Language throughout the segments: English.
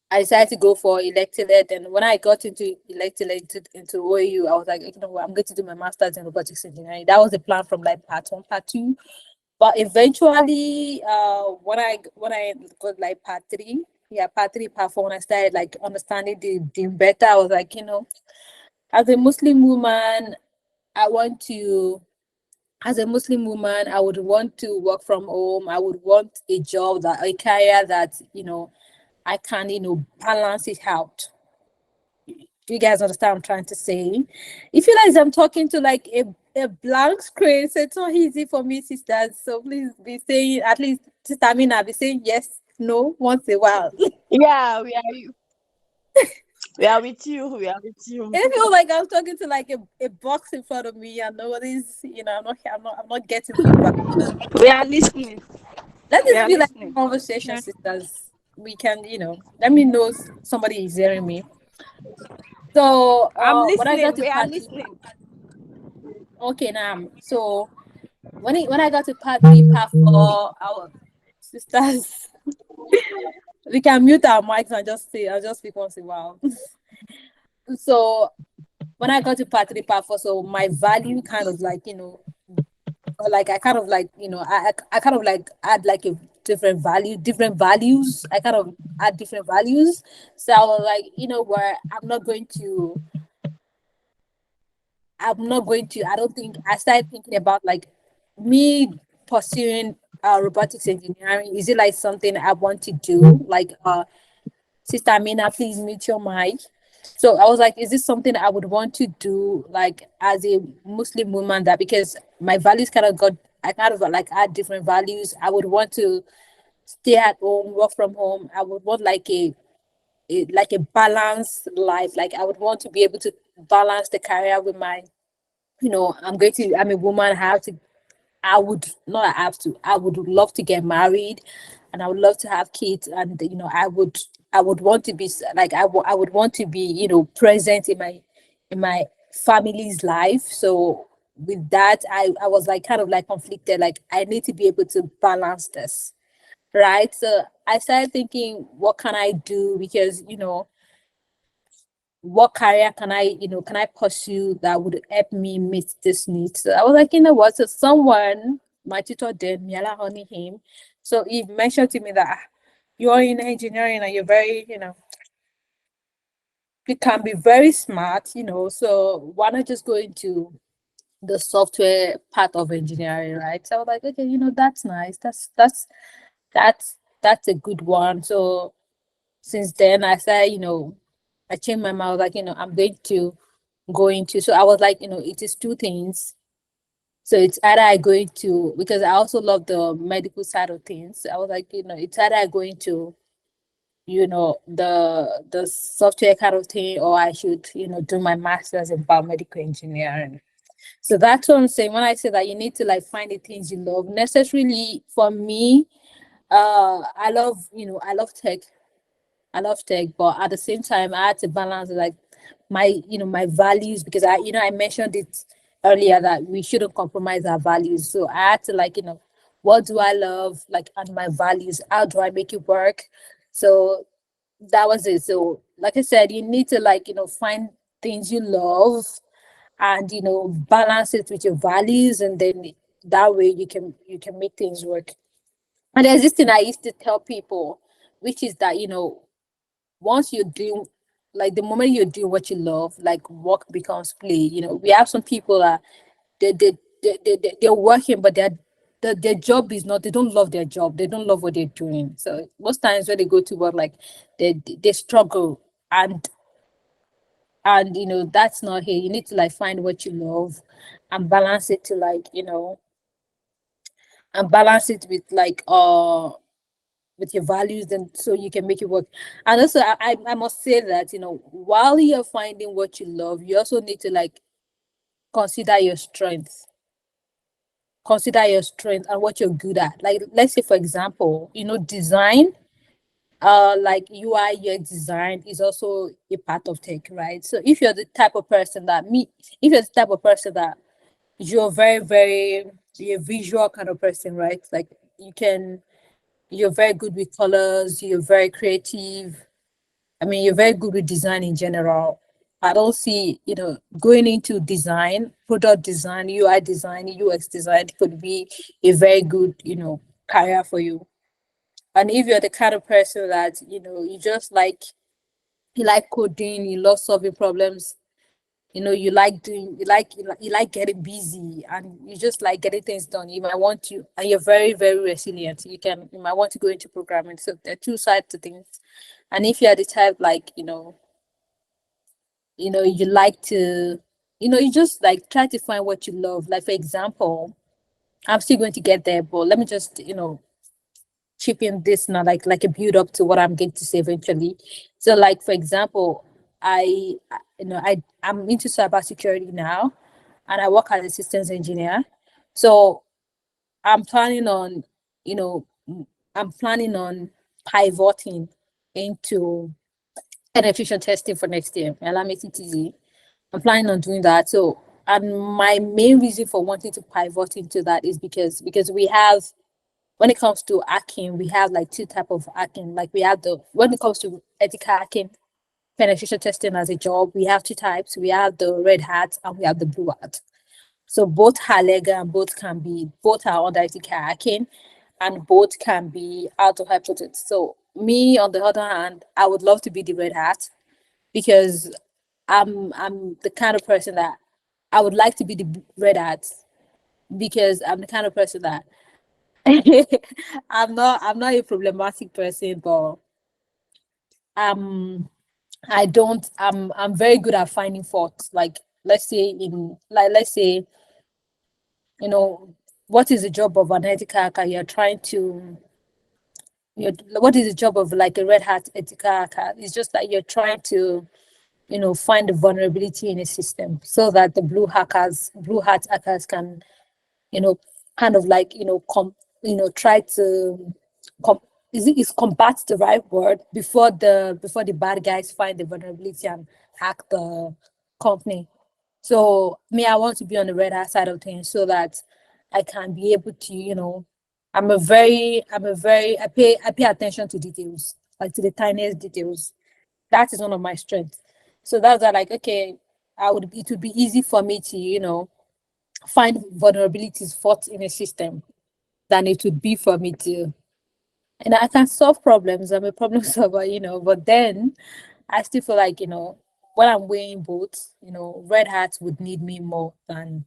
I decided to go for elected ed, and when I got into elected into OAU, I was like, you know what, I'm going to do my master's in robotics engineering. That was the plan from like part one, part two. But eventually, when I got like part three, yeah, part three, part four, when I started like understanding the better, I was like, as a Muslim woman, I want to, as a Muslim woman, I would want to work from home. I would want a job that a career that I can balance it out. Do you guys understand what I'm trying to say? If you guys, I'm talking to like a blank screen, so it's not easy for me, sisters. So please be saying, at least Sister Amina, be saying yes, no, once a while. Yeah, we are with you. We are with you. It feels like I'm talking to like a box in front of me and nobody's, I'm not getting feedback. We are listening. Let We this are be like listening. a conversation, Yeah. sisters. We can, let me know somebody is hearing me. So I'm when I got listening. to We are party, listening. okay, now, so when I got to part three, part four, our sisters, we can mute our mics and just say, I'll just speak once in a while. So when I got to part three, part four, so my value kind of like, or like I kind of like, I kind of like add like a different values. I kind of add different values. So I was like, where I don't think I started thinking about like me pursuing robotics engineering. Is it like something I want to do? Like Sister Amina, please mute your mic. So I was like, is this something I would want to do like as a Muslim woman, that because my values kind of got I kind of like add different values. I would want to stay at home, work from home. I would want like a balanced life. Like I would want to be able to balance the career with my I'm a woman, I would not have to, I would love to get married and I would love to have kids, and I would want to be like I would want to be, present in my family's life. So with that, I was like kind of like conflicted, like I need to be able to balance this, right? So I started thinking, what can I do? Because what career can I pursue that would help me meet this need? So I was like, what? So someone, my tutor did, Miala honey him. So he mentioned to me that you're in engineering and you're very, you can be very smart, so why not just go into the software part of engineering, right? So I was like, okay, that's nice. That's a good one. So since then I started, I changed my mind. I was like, I'm going to go into. So I was like, it is two things. So it's either I go into, because I also love the medical side of things. I was like, it's either I go into, the software kind of thing, or I should, do my master's in biomedical engineering. So that's what I'm saying when I say that you need to like find the things you love. Necessarily for me, I love tech. I love tech, but at the same time, I had to balance like my values, because I mentioned it earlier that we shouldn't compromise our values. So I had to like, what do I love, like, and my values, how do I make it work? So that was it. So like I said, you need to like, find things you love and, balance it with your values, and then that way you can make things work. And there's this thing I used to tell people, which is that, once you're doing, like, the moment you're doing what you love, like, work becomes play. We have some people that they're working, but their job is not, they don't love their job, they don't love what they're doing. So most times when they go to work, like, they struggle. And that's not here. You need to like find what you love and balance it to like, and balance it with your values, and so you can make it work. And also I must say that, while you're finding what you love, you also need to like consider your strengths. Consider your strength and what you're good at. Like, let's say for example, design, like UI UX design is also a part of tech, right? So if you're the type of person that me if you're the type of person that you're very, very, you're a visual kind of person, right? Like, you're very good with colors, you're very creative, I mean, you're very good with design in general. I don't see, going into design, product design, UI design, UX design could be a very good, career for you. And if you're the kind of person that, you like coding, you love solving problems, you like doing, you like getting busy, and you just like getting things done. You might want to, and you're very, very resilient. You might want to go into programming. So there are two sides to things. And if you're the type like, you like to, you just like try to find what you love. Like for example, I'm still going to get there, but let me just, chip in this now, like a build up to what I'm going to say eventually. So like for example, I'm into cybersecurity now, and I work as a systems engineer. So I'm planning on, you know, I'm planning on pivoting into penetration testing for next year. Allow me to easy. I'm planning on doing that. So, and my main reason for wanting to pivot into that is because we have, when it comes to hacking, we have like two type of hacking. Like we have the, when it comes to ethical hacking, penetration testing as a job, we have two types. We have the red hat and we have the blue hat. So both are legal and both are under ethical hacking, and both can be out of hypothesis. So me, on the other hand, I would love to be the red hat because I'm the kind of person that I would like to be the red hat because I'm the kind of person that I'm not a problematic person, but um I'm very good at finding faults. Like let's say, you know, what is the job of an ethical hacker? What is the job of like a red hat ethical hacker? It's just that you're trying to, find the vulnerability in a system so that the blue hat hackers can, you know, kind of like, try to com- is combat the right word before the bad guys find the vulnerability and hack the company. So me, I want to be on the red hat side of things so that I can be able to, I pay attention to details, like to the tiniest details. That is one of my strengths. So that's why, like, okay, it would be easy for me to, find vulnerabilities, faults in a system than it would be for me to, and I can solve problems. I'm a problem solver, but then I still feel like, when I'm weighing both, red hats would need me more than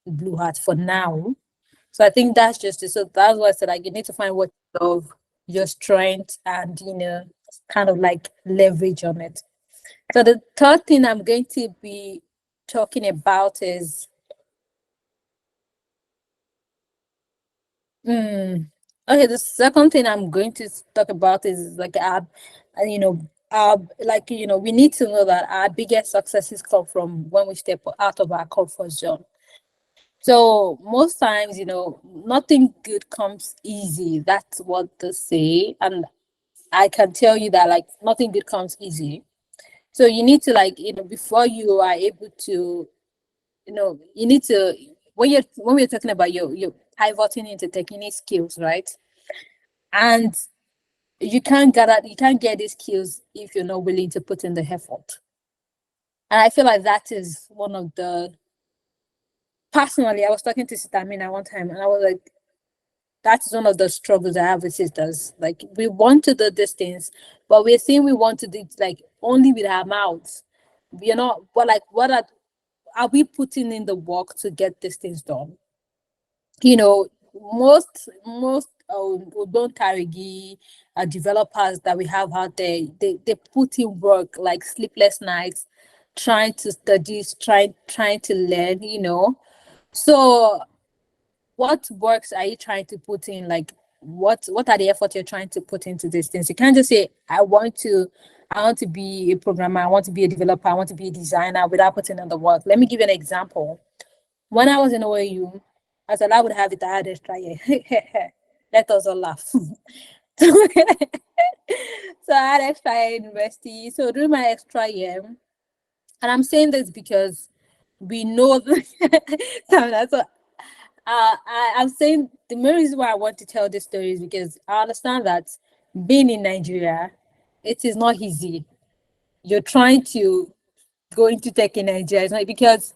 blue hat for now. So I think that's just it. So that's why I said, like, you need to find what you love, your strength, and, kind of like leverage on it. So the third thing I'm going to be talking about is, okay, the second thing I'm going to talk about is like we need to know that our biggest successes come from when we step out of our comfort zone. So most times, nothing good comes easy. That's what they say. And I can tell you that like nothing good comes easy. So you need to, like, before you are able to, you need to, when we're talking about your pivoting into technique skills, right? And you can't get these skills if you're not willing to put in the effort. And I feel like that is one of the, personally, I was talking to Sister Mina one time and I was like, that's one of the struggles I have with sisters. Like, we want to do these things, but we're saying we want to do it like only with our mouths. We're not, but like, are we putting in the work to get these things done? Most don't tarigi developers that we have out there, they put in work like sleepless nights, trying to study, trying to learn. So what works are you trying to put in? Like, what are the efforts you're trying to put into these things? You can't just say, I want to be a programmer, I want to be a developer, I want to be a designer without putting in the work. Let me give you an example. When I was in OAU, as Allah would have it, I had extra year. Let us all laugh. So I had extra year in university. So during my extra year, and I'm saying this because we know that's what I'm saying. The main reason why I want to tell this story is because I understand that being in Nigeria, it is not easy. you're trying to go into tech in Nigeria. It's not because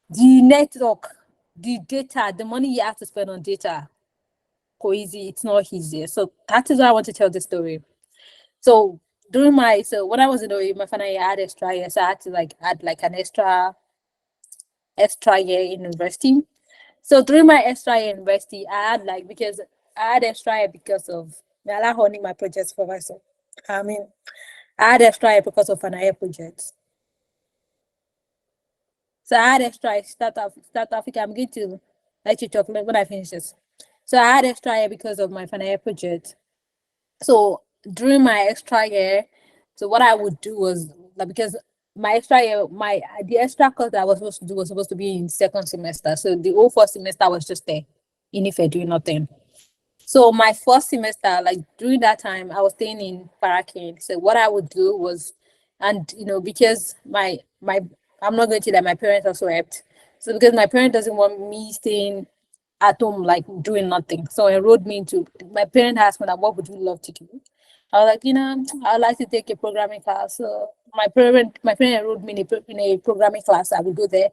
the network, the data, the money you have to spend on data, go easy. It's not easy. So that is why I want to tell the story. So when I was in my final year, I had extra years. So I had to like add like an extra year in university. So during my extra year in university, I had like because I had extra year because of I like honing my projects for myself. I mean, I had extra year because of an year project. So I had extra year start off. I'm going to let you talk when I finish this. So I had extra year because of my final year project. So during my extra year, so what I would do was like because my extra year, my the extra course that I was supposed to do was supposed to be in second semester. So the whole first semester was just there in if doing nothing. So my first semester, like during that time, I was staying in Parakin. So what I would do was, and because my I'm not going to that my parents also helped. So because my parent doesn't want me staying at home like doing nothing, so enrolled me into. My parent asked me like, "What would you love to do?" I was like, I'd like to take a programming class. So my parent enrolled me in a programming class. I would go there,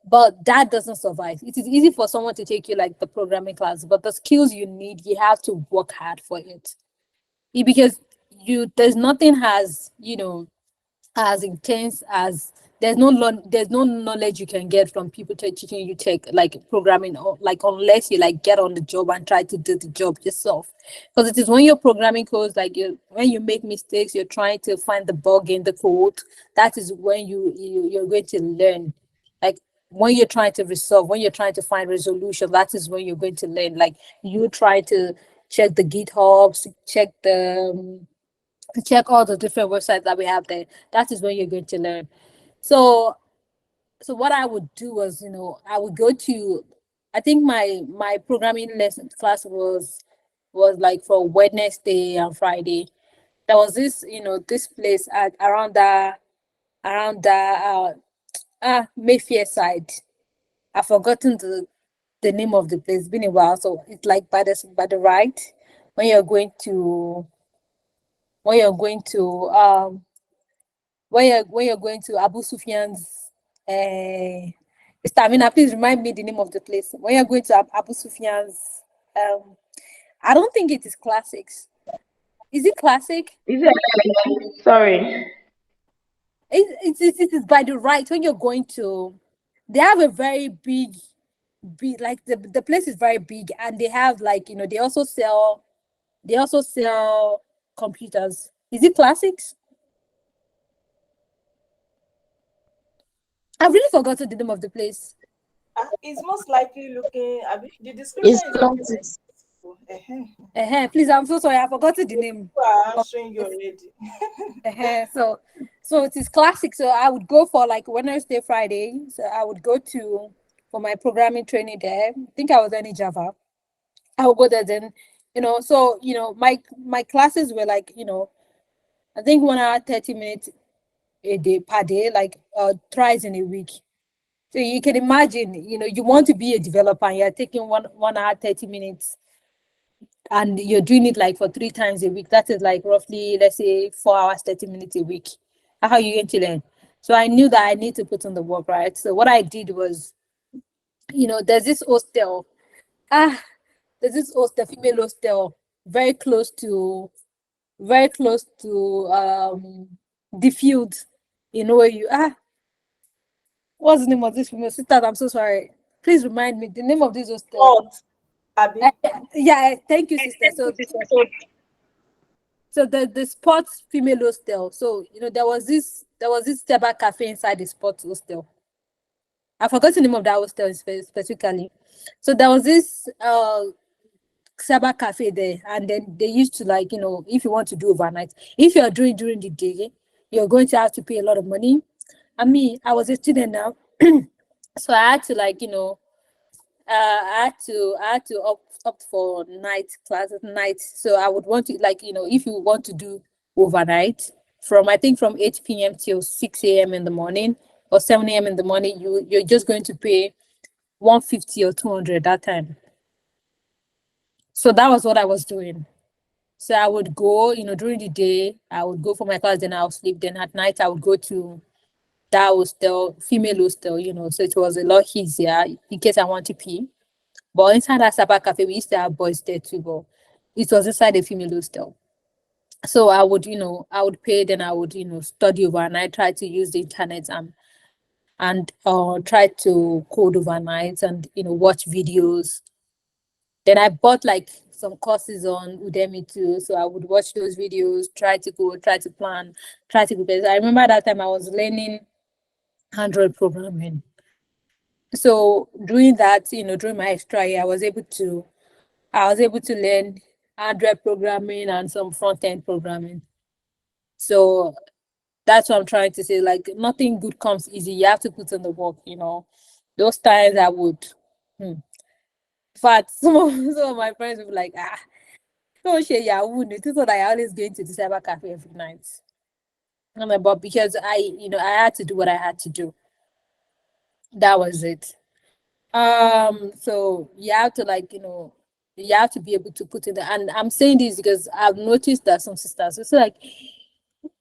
but that doesn't suffice. It is easy for someone to take you like the programming class, but the skills you need, you have to work hard for it. Because there's nothing as intense as there's no knowledge you can get from people teaching you tech like programming, or like unless you like get on the job and try to do the job yourself. Because it is when you're programming codes, like when you make mistakes, you're trying to find the bug in the code. That is when you're going to learn. Like when you're trying to resolve, when you're trying to find resolution, that is when you're going to learn. Like you try to check the GitHubs, check all the different websites that we have there. That is when you're going to learn. So so what I would do was, I would go to I think my programming lesson class was like for Wednesday and Friday. There was this place at around the Mayfair side. I've forgotten the name of the place. It's been a while. So it's like by the right when you're going to when you're going to when you're going to Abu Sufyan's Stamina, please remind me the name of the place. When you're going to Abu Sufyan's I don't think it is classics. Is it classic? Is it? Sorry. It is by the right when you're going to they have a very big like the place is very big, and they have like they also sell computers. Is it classics? I've really forgotten the name of the place. It's most likely looking. I mean, the description It's is looking like. classes. Please, I'm so sorry. I forgot the name. People are of answering you this. already. So it is classic. So I would go for like Wednesday, Friday. So I would go to for my programming training there. I think I was learning Java. I would go there then, so my classes were like, I think 1 hour 30 minutes a day per day, like thrice in a week. So you can imagine, you want to be a developer and you're taking 1 hour 30 minutes and you're doing it like for 3 times a week. That is like roughly, let's say 4 hours 30 minutes a week. How are you going to learn? So I knew that I need to put on the work, right? So what I did was, there's this hostel. Ah, there's this hostel, female hostel, very close to the field. Where you what's the name of this female sister? I'm so sorry. Please remind me the name of this hostel. What, Abby? Yeah, thank you, sister. So the sports female hostel. So there was this Steba cafe inside the sports hostel. I forgot the name of that hostel specifically. So there was this cyber cafe there, and then they used to like, if you want to do overnight, if you're doing during the day, you're going to have to pay a lot of money. And me, I was a student now, so I had to like, I had to opt for night classes night. So I would want to like, if you want to do overnight from I think from 8 p.m. till 6 a.m. in the morning or 7 a.m. in the morning, you're just going to pay 150 or 200 that time. So that was what I was doing. So I would go, during the day, I would go for my class, then I'll sleep. Then at night, I would go to that hostel, female hostel, so it was a lot easier in case I want to pee. But inside that Saba Cafe, we used to have boys there too, but it was inside a female hostel. So I would pay, then I would, study overnight, try to use the internet and try to code overnight and, watch videos. Then I bought like some courses on Udemy too. So I would watch those videos, try to go, try to plan, try to prepare. I remember that time I was learning Android programming. So doing that, during my extra year, I was able to learn Android programming and some front end programming. So that's what I'm trying to say. Like nothing good comes easy. You have to put in the work. Those times I would. In fact, some of my friends would be like, don't share your wound. It is what I always go into the cyber cafe every night. But because I had to do what I had to do. That was it. So you have to you have to be able to put in the, and I'm saying this because I've noticed that some sisters, it's like,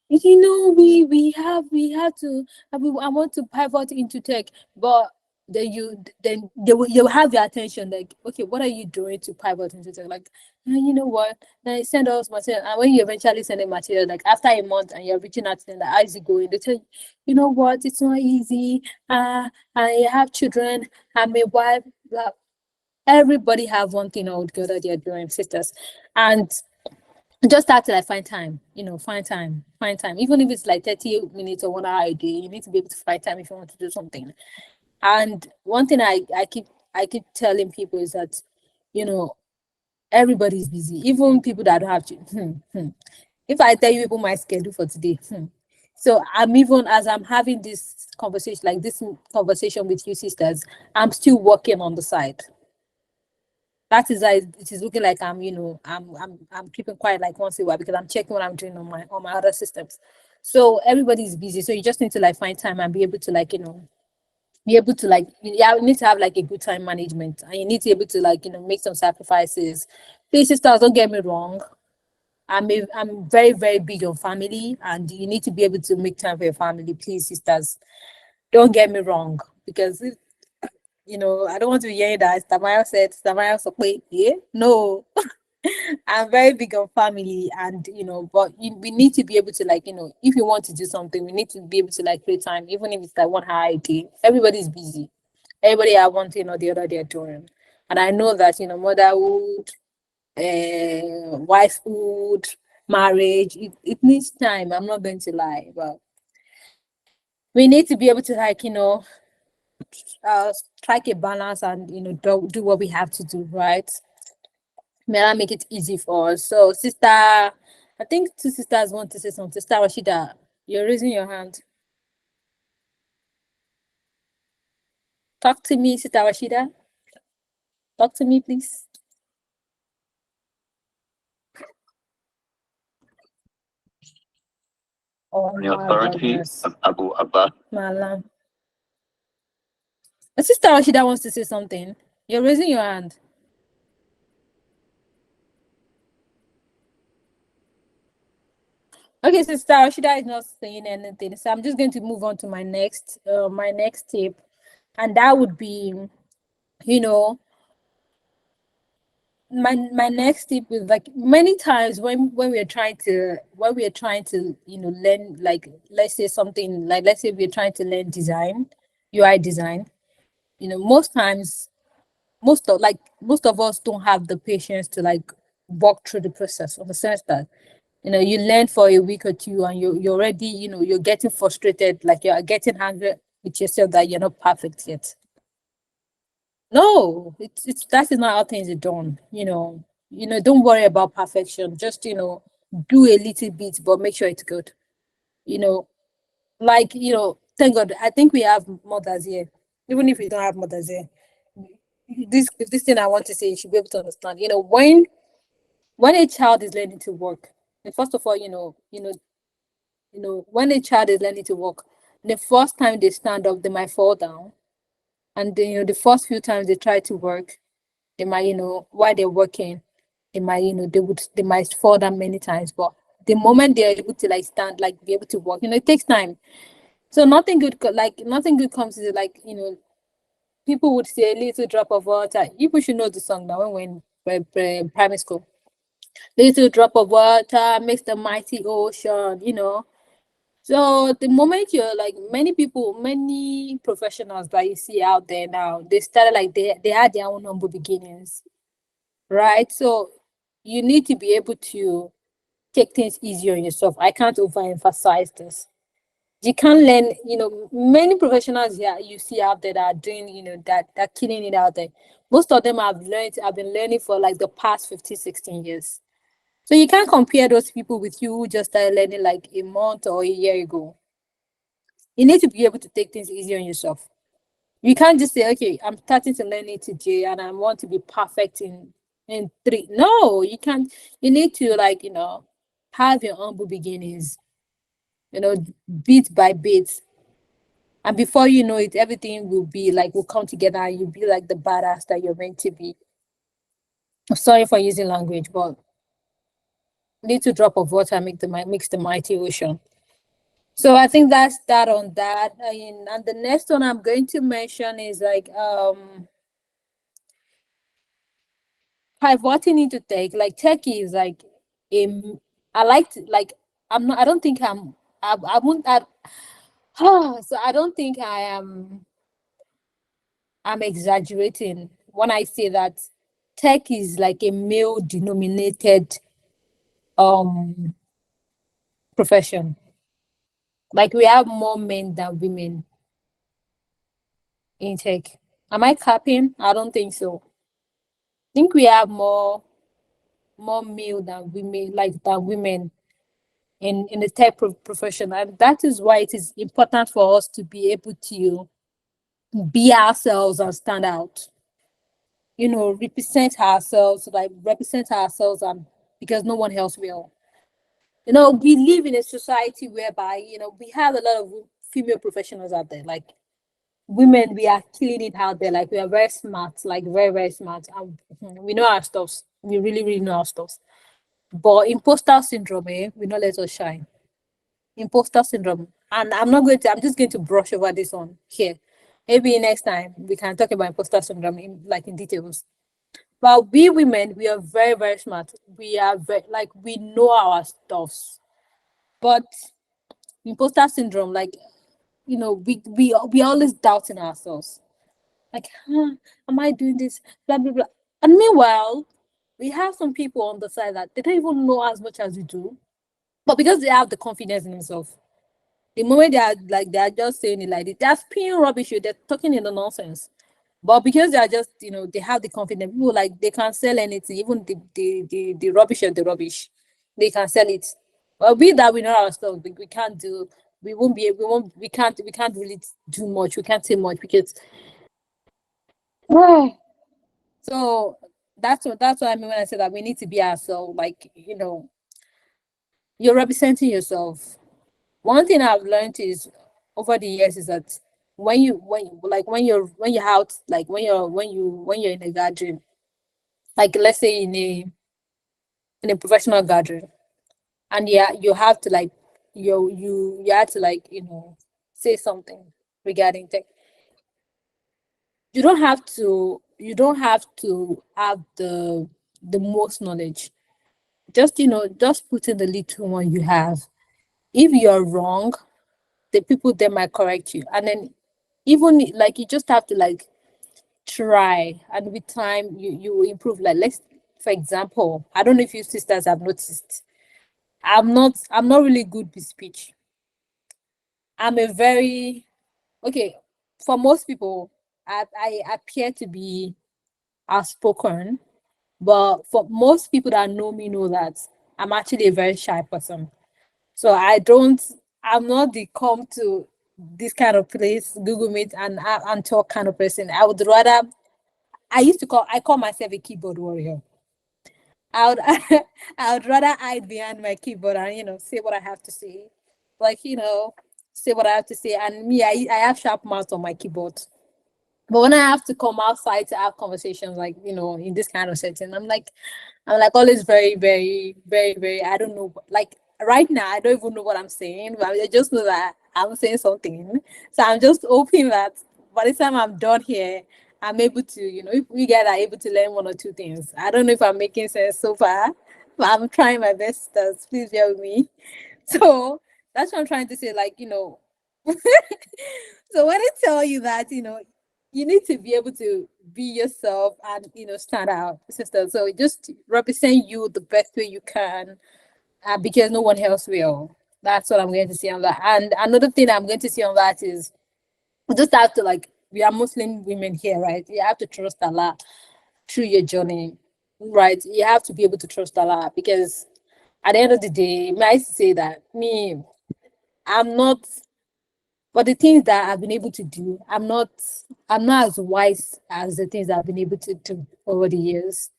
we have to, I want to pivot into tech, but then you'll have your attention, like, okay, what are you doing to pivot into tech? Like, you know what? Then send us material, and when you eventually send a material, like after a month, and you're reaching out to them, like, how is it going? They tell you, you know what? It's not easy. I have children. I'm a wife. Blah. Everybody have one thing or the other they're doing, sisters, and just start to like find time, even if it's like 30 minutes or 1 hour a day. You need to be able to find time if you want to do something. And one thing I keep telling people is that you know everybody's busy, even people that don't have to. If I tell you people my schedule for today, so I'm, even as I'm having this conversation, like this conversation with you sisters, I'm still working on the side. That is why it is looking like I'm keeping quiet like once in a while, because I'm checking what I'm doing on my other systems. So everybody's busy. So you just need to like find time and be able to you need to have like a good time management, and you need to be able to make some sacrifices. Please, sisters, don't get me wrong. I'm very, very big on family, and you need to be able to make time for your family. Please, sisters, don't get me wrong, because I don't want to be hearing that Tamara said, Tamara so wait, yeah, no. I'm very big on family, and but we need to be able to if you want to do something, we need to be able to like create time, even if it's like 1 hour a day. Everybody's busy. Everybody have one thing or the other they're doing, and I know that motherhood, wifehood, marriage, it needs time. I'm not going to lie, but we need to be able to strike a balance and do what we have to do, right? May I make it easy for us. So, sister, I think two sisters want to say something. Sister Rashida, you're raising your hand. Talk to me, Sister Rashida. Talk to me, please. Oh The my authority goodness. of Abu Abbas. Malam. Sister Rashida wants to say something. You're raising your hand. Okay, Sister Rashida is not saying anything. So I'm just going to move on to my next tip. And that would be, you know, my next tip is like many times when we're trying to learn, like let's say something, like let's say we're trying to learn design, UI design. Most times, most of us don't have the patience to like walk through the process, of the sense that you learn for a week or two, and you're already you're getting frustrated, like you're getting angry with yourself that you're not perfect yet. No, it's that is not how things are done. Don't worry about perfection. Just do a little bit, but make sure it's good. You know, thank God. I think we have mothers here. Even if we don't have mothers here, this thing I want to say, you should be able to understand. When a child is learning to work, first of all, when a child is learning to walk, the first time they stand up, they might fall down, and then, the first few times they try to work, they might, while they're working, they might, they might fall down many times, but the moment they're able to like stand, like be able to walk, it takes time. So nothing good, nothing good comes to like, people would say a little drop of water. People should know the song now when we're in primary school. Little drop of water makes the mighty ocean. So the moment you're like many people, many professionals that you see out there now, they started like they had their own humble beginnings, right? So you need to be able to take things easy on yourself. I can't overemphasize this. You can't learn, many professionals here you see out there that are doing, that killing it out there. Most of them have been learning for like the past 15, 16 years. So you can't compare those people with you who just started learning like a month or a year ago. You need to be able to take things easy on yourself. You can't just say, okay, I'm starting to learn it today and I want to be perfect in 3. No, you can't. You need to like, have your humble beginnings, you know, bit by bit. And before you know it, everything will come together and you'll be like the badass that you're meant to be. Sorry for using language, but little drop of water makes the mighty ocean. So I think that's that on that. And the next one I'm going to mention is like pivoting into tech. Like tech is like a I like to like I'm not I don't think I won't so I don't think I'm exaggerating when I say that tech is like a male denominated um profession. Like we have more men than women in tech. Am I capping? I don't think so. I think we have more male than women, in the tech profession, and that is why it is important for us to be able to be ourselves and stand out. Represent ourselves, and because no one else will. We live in a society whereby we have a lot of female professionals out there. Like women, we are killing it out there. Like we are very smart, like very very smart, and we know our stuffs. We really really know our stuffs. But imposter syndrome, we not let us shine. Imposter syndrome, and I'm just going to brush over this one here. Maybe next time we can talk about imposter syndrome in details. But we women, we are very very smart. We are we know our stuffs. But imposter syndrome, we always doubting ourselves. Like, am I doing this? Blah blah blah. And meanwhile, we have some people on the side that they don't even know as much as we do, but because they have the confidence in themselves, the moment they are just saying it like this, they're spewing rubbish. They're talking in the nonsense. But because they are just, they have the confidence, people like they can sell anything, even the rubbish of the rubbish, they can sell it. But we know our stuff, we can't do, we won't be, we won't, we can't really do much. We can't say much because, so that's what I mean when I say that we need to be ourselves. Like, you're representing yourself. One thing I've learned is over the years is that when you're out, like when you're in a gathering, like let's say in a professional gathering, and yeah, you have to like you have to like say something regarding tech. You don't have to have the most knowledge. Just put in the little one you have. If you're wrong, the people there might correct you, and then even like you just have to like try, and with time you will improve. Like, let's for example, I don't know if you sisters have noticed, I'm not really good with speech. I'm a very okay. For most people, I appear to be outspoken, but for most people that know me know that I'm actually a very shy person. So I'm not the come to this kind of place, Google Meet and talk kind of person. I call myself a keyboard warrior. I would I would rather hide behind my keyboard and say what I have to say. Like, say what I have to say. And me, I have sharp mouth on my keyboard. But when I have to come outside to have conversations, like, in this kind of setting, I'm like always very, very, very, very, I don't know, like right now, I don't even know what I'm saying, but I just know that I'm saying something. So I'm just hoping that by the time I'm done here, I'm able to, if we guys are able to learn one or two things. I don't know if I'm making sense so far, but I'm trying my best. Please bear with me. So that's what I'm trying to say. Like, so when I tell you that, you need to be able to be yourself and, stand out, sister. So just represent you the best way you can, because no one else will. That's what I'm going to say on that. And another thing I'm going to say on that is you just have to, like, we are Muslim women here, right? You have to trust Allah through your journey, right? You have to be able to trust Allah because at the end of the day, may I say that I'm not, but the things that I've been able to do, I'm not as wise as the things that I've been able to do over the years.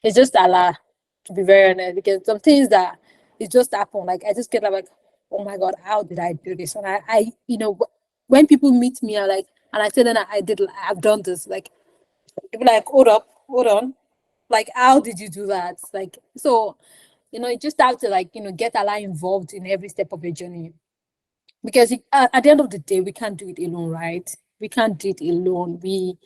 It's just Allah, to be very honest, because some things that it just happen. Like I just get like, oh my God, how did I do this? And when people meet me, and I tell them that I've done this, like, people like, hold up, hold on, like, how did you do that? Like, so, you just have to, like, get Allah involved in every step of your journey, because at the end of the day, we can't do it alone, right? We can't do it alone. We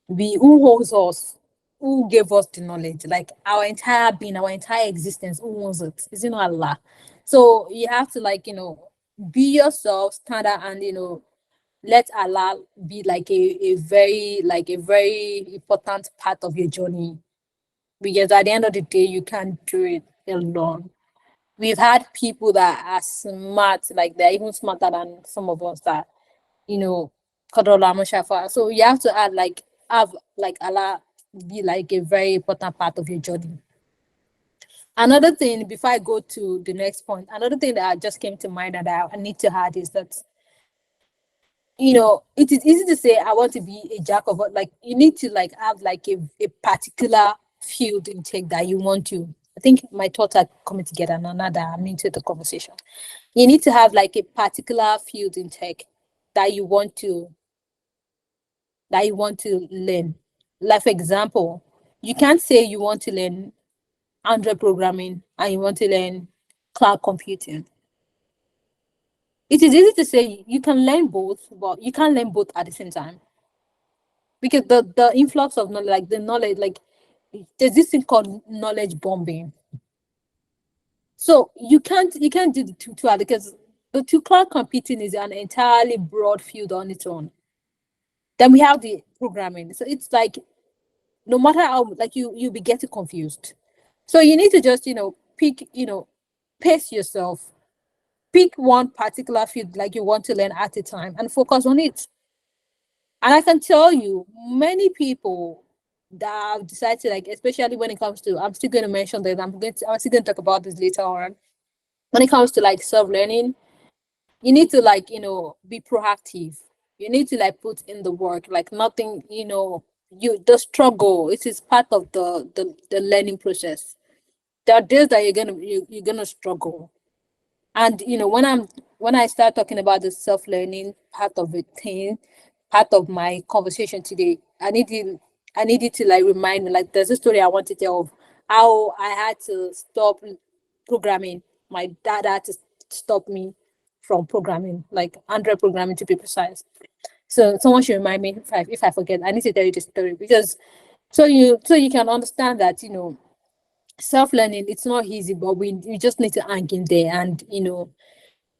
who holds us, who gave us the knowledge, like our entire being, our entire existence, who owns it? Is it not Allah? So you have to, like, be yourself, stand out, and let Allah be like a very important part of your journey, because at the end of the day, you can't do it alone. We've had people that are smart, like they're even smarter than some of us that, you know, Qadrullah Mushafa. So you have to have like Allah be like a very important part of your journey. Another thing, before I go to the next point, another thing that just came to mind that I need to add is that, it is easy to say I want to be a jack of all, like you need to like have like a particular field intake that you want to. I think my thoughts are coming together now, now that I'm into the conversation. You need to have like a particular field intake that you want to learn. Like for example, you can't say you want to learn Android programming and you want to learn cloud computing. It is easy to say you can learn both, but you can't learn both at the same time, because the influx of knowledge, like the knowledge, like there's this thing called knowledge bombing. So you can't do the two because the two cloud computing is an entirely broad field on its own. Then we have the programming. So it's like no matter how, like, you'll be getting confused. So you need to just pick, pace yourself, pick one particular field like you want to learn at a time and focus on it. And I can tell you, many people that have decided, like, especially when it comes to, I'm still going to mention that I'm still going to talk about this later on. When it comes to like self learning, you need to like be proactive. You need to like put in the work. Like nothing, you the struggle. It is part of the learning process. There are days that you're gonna struggle. And when I start talking about the self-learning part of the thing, part of my conversation today, I needed to like remind me, like, there's a story I want to tell of how I had to stop programming. My dad had to stop me from programming, like Android programming to be precise. So someone should remind me if I forget. I need to tell you the story, because so you can understand that self-learning, it's not easy, but we just need to hang in there, and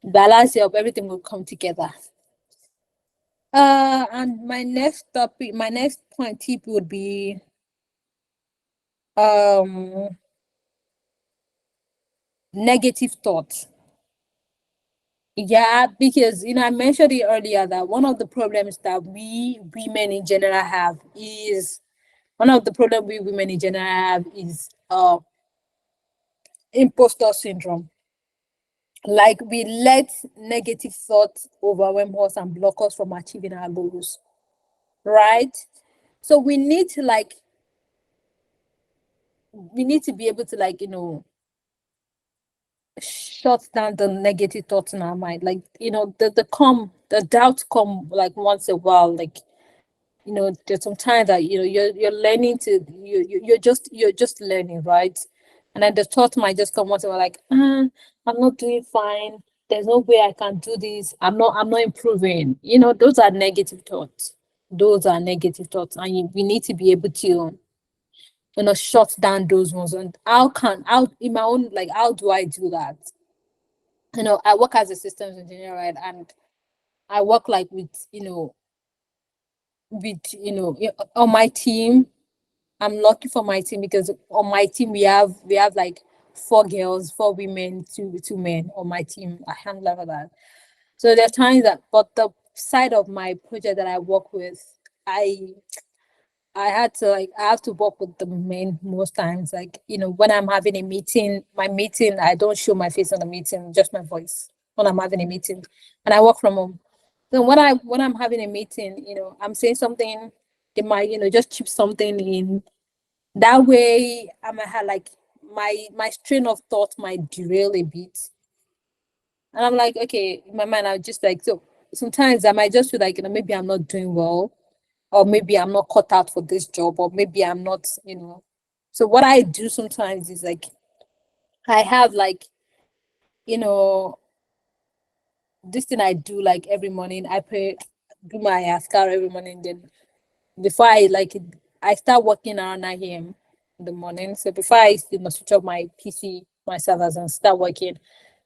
balance help, everything will come together. And my next point tip would be um negative thoughts. Yeah, because I mentioned it earlier that one of the problems that we women in general have is one of the problem we women in general have is imposter syndrome. Like, we let negative thoughts overwhelm us and block us from achieving our goals, right? So we need to be able to, like, shut down the negative thoughts in our mind. Like, the doubt come like once a while, like there's some time that you're learning to you're just learning, right? And then the thought might just come once and we're like, I'm not doing fine. There's no way I can do this. I'm not improving. Those are negative thoughts. Those are negative thoughts. And we need to be able to, shut down those ones. And how in my own, like, how do I do that? I work as a systems engineer, right? And I work like on my team. I'm lucky for my team because on my team we have like four girls, four women, two men on my team. I handle that. So there are times that, but the side of my project that I work with, I I have to work with the men most times. Like, when I'm having a meeting, my meeting, I don't show my face on the meeting, just my voice when I'm having a meeting. And I work from home. So when I'm having a meeting, I'm saying something, they might, just chip something in. That way I might have like my train of thought might derail a bit. And I'm like, okay, in my mind, I just like, so sometimes I might just feel like, maybe I'm not doing well, or maybe I'm not cut out for this job, or maybe I'm not. So what I do sometimes is like, I have like, you know, this thing I do like every morning. I do my askar every morning. Then before I start working around 9 a.m. in the morning. So before I switch off my PC, my servers, and start working,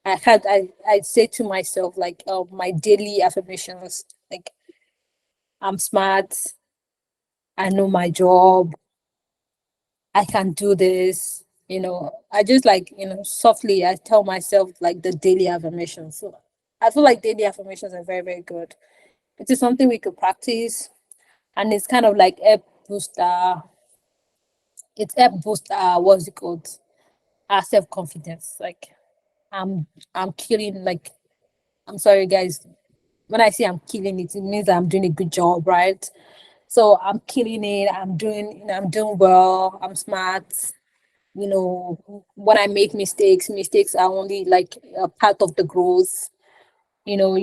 I say to myself like, my daily affirmations, like, I'm smart, I know my job, I can do this. I just like, softly I tell myself like the daily affirmations. So I feel like daily affirmations are very, very good. It is something we could practice, and it's kind of like help boost what's it called? Our self-confidence. Like, I'm I'm killing, like, I'm sorry guys. When I say I'm killing it, it means I'm doing a good job, right? So I'm killing it. I'm doing well. I'm smart. When I make mistakes are only like a part of the growth. You know,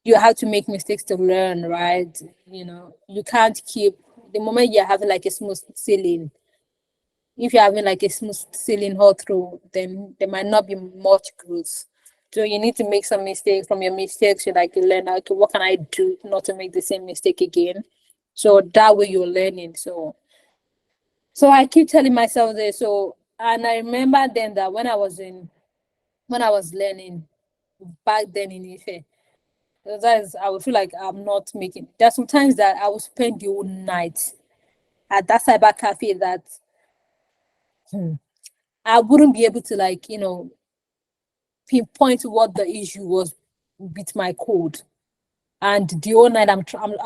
you have to make mistakes to learn, right? You can't keep the moment you're having like a smooth sailing. If you're having like a smooth sailing all through, then there might not be much growth. So you need to make some mistakes. From your mistakes, you learn, okay, what can I do not to make the same mistake again? So that way you're learning. So I keep telling myself this. So, and I remember then that when I was learning back then in Ife, that is, I would feel like I'm not making. There's sometimes that I would spend the whole night at that cyber cafe that, hmm, I wouldn't be able to, like, pinpoint what the issue was with my code. And the whole night I'm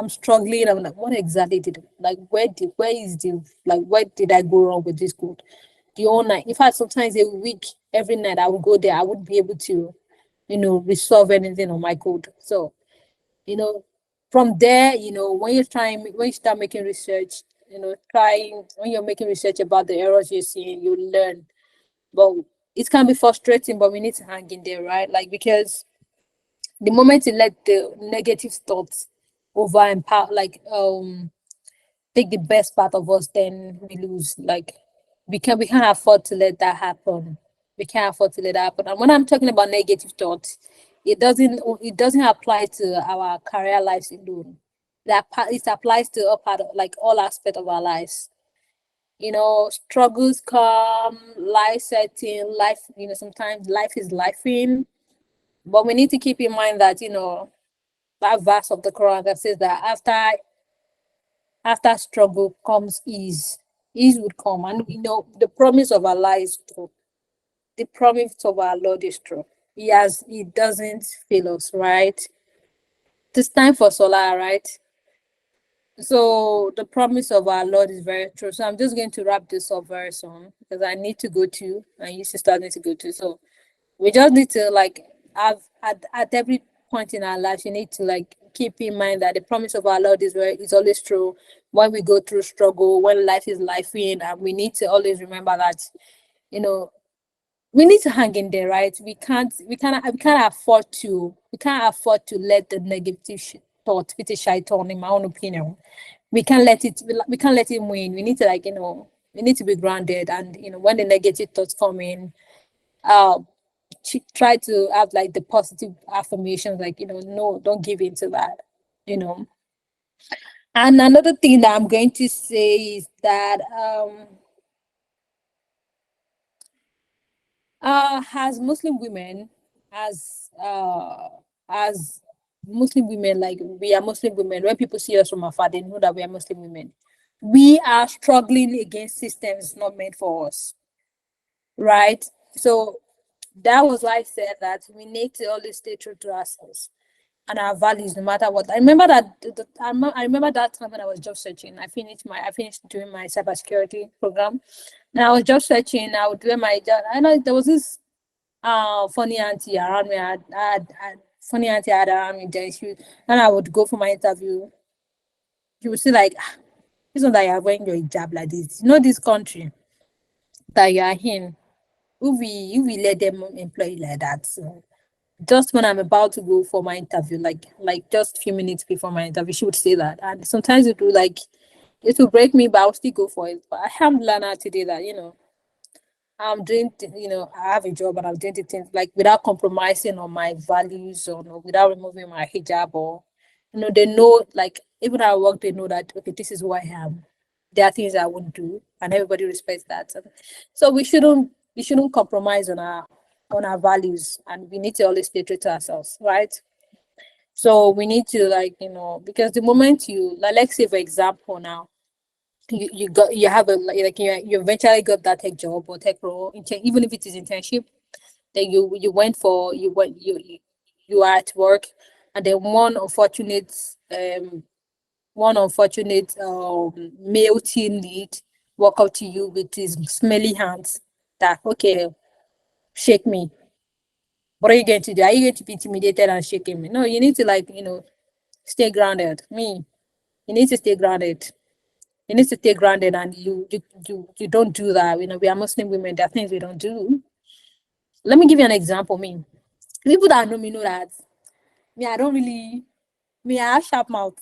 struggling. I'm like, what exactly like, where did I go wrong with this code? The whole night. In fact, sometimes a week, every night I would go there. I wouldn't be able to, resolve anything on my code. So, you know, from there, when you start making research, trying when you're making research about the errors you're seeing, you learn. But it can be frustrating, but we need to hang in there, right? Like, because the moment you let the negative thoughts over and take the best part of us, then we lose. Like, we can't afford to let that happen. We can't afford to let that happen. And when I'm talking about negative thoughts, it doesn't apply to our career lives alone. It applies to all part of, like, all aspects of our lives. Struggles come, life setting, life, sometimes life is life in, but we need to keep in mind that, that verse of the Quran that says that after struggle comes ease. Ease would come. And the promise of Allah is true. The promise of our Lord is true. He doesn't fail us, right? It's time for Salah, right? So the promise of our Lord is very true. So I'm just going to wrap this up very soon because I need to go to, and you sisters need to go to. So we just need to, like, have at every point in our lives, you need to, like, keep in mind that the promise of our Lord is always true. When we go through struggle, when life is life in, and we need to always remember that, you know we need to hang in there, right? We can't afford to let the negative thought, which is shaitan, in my own opinion, we can't let him win. We need to, like, we need to be grounded, and when the negative thoughts come in, uh try to have like the positive affirmations, like, no, don't give in to that, you know. And another thing that I'm going to say is that as Muslim women, as as Muslim women, like, we are Muslim women. When people see us from afar, they know that we are Muslim women. We are struggling against systems not meant for us, right? So that was why I said that we need to always stay true to ourselves and our values, no matter what. I remember that I remember that time when I was job searching. I finished doing my cybersecurity program, and I was job searching. I would do my job. I know there was this funny auntie around me. Funny auntie I had around me. Then and I would go for my interview. She would say like, "Ah, it's not that you're wearing your hijab like this. You know this country that you are in. Who we let them employ you like that?" So just when I'm about to go for my interview, like just a few minutes before my interview, she would say that. And sometimes it will break me, but I'll still go for it. But I have learned how today that, I'm doing, I have a job and I'm doing the things like without compromising on my values, or no, without removing my hijab, or, they know, like, even at work, they know that, okay, this is who I am. There are things I won't do, and everybody respects that. So we shouldn't compromise on our values, and we need to always stay true to ourselves, right? So we need to, like, because the moment like, let's say for example now, you have a, like, you eventually got that tech job or tech role, even if it is internship, then you are at work, and then one unfortunate male team lead walk up to you with his smelly hands, that, okay, shake me. What are you going to do? Are you going to be intimidated and shaking me? No, you need to, like, stay grounded. You need to stay grounded. You need to stay grounded, and you don't do that. We are Muslim women. There are things we don't do. Let me give you an example. People that know me know that I don't really, I have sharp mouth,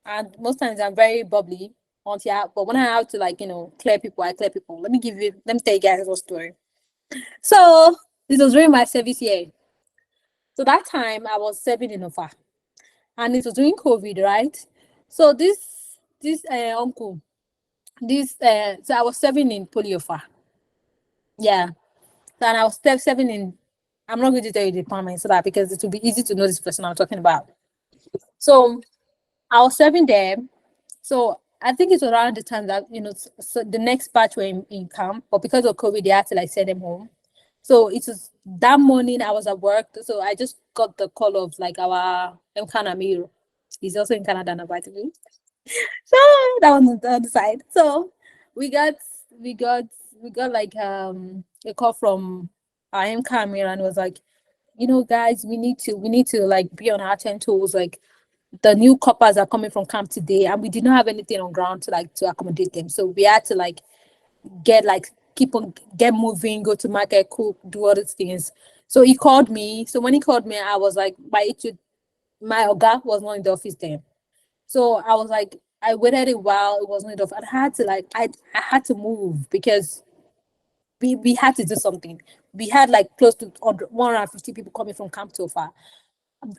and most times I'm very bubbly. But when I have to, like, clear people, I clear people. Let me tell you guys a story. So this was during my service year. So that time I was serving in Ofa, and it was during COVID, right? So this uncle, so I was serving in Polyofa. Yeah. So, and I was serving in, I'm not going to tell you the department, so that, because it will be easy to know this person I'm talking about. So I was serving there. So I think it was around the time that, so the next batch were in camp, but because of COVID, they had to, like, send them home. So it was that morning I was at work. So I just got the call of, like, our Mkan Amir. He's also in Canada now, by the way. So that was on the other side. So we got we got we got like a call from IM Camera, and was like, guys, we need to like be on our 10 toes. Like, the new coppers are coming from camp today, and we did not have anything on ground to accommodate them. So we had to, like, get moving, go to market, cook, do all these things. So he called me. So when he called me, I was like, my oga was not in the office then. So I was like, I waited a while. It wasn't enough. I had to, like, I had to move, because we had to do something. We had, like, close to 150 people coming from Camp Tofa.